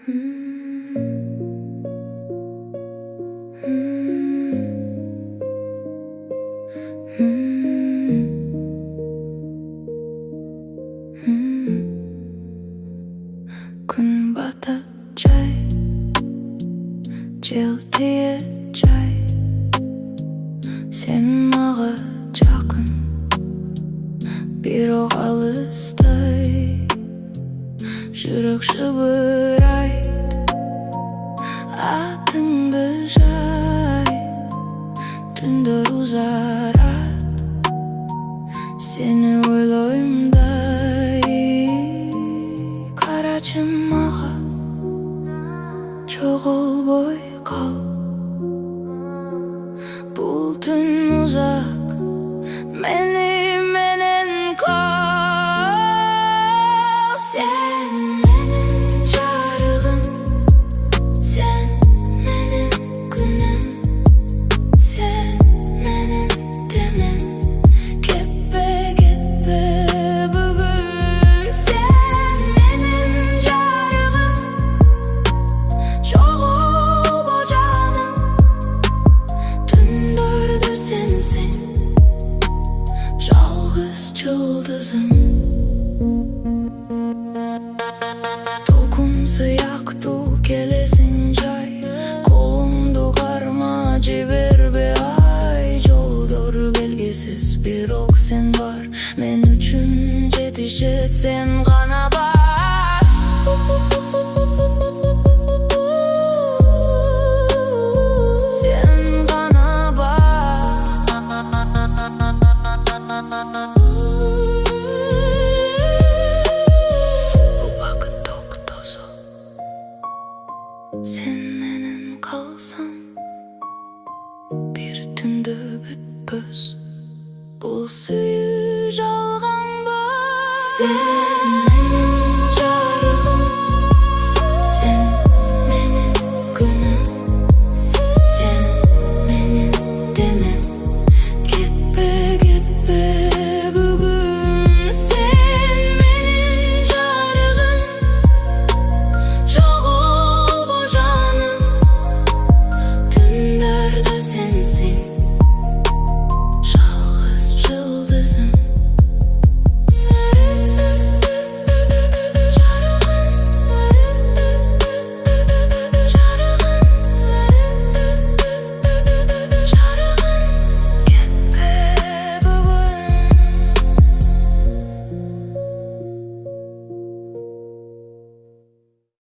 Gün batacak, жылтыйacak. Sen mağa жақын, бирок алыстай. Жүрек шыбырайт, атыңды жай. Түндөр узарат, сени ойлоймдай. Карачы мага, жоголбой кал. Бул түн узак, мени менен кал. Sen менин жарыгым, sen менин күнүм, sen менин демим. Кетпе, кетпе бүгүн. Sen менин жарыгым, жоголбо жаным. Түндөрдө сенсиң, жалгыз жылдызым. Толкун сыяктуу келесиң жай, колуңду карма, жибербе ай. Жолдор белгисиз, бирок сен бар. Мен үчүн жетишет сен гана бар. Sen gana бар. Убакыт токтосо, sen менен калсаң, бир түндө бүтпөс. Бул сүйүү жалганбы? Sen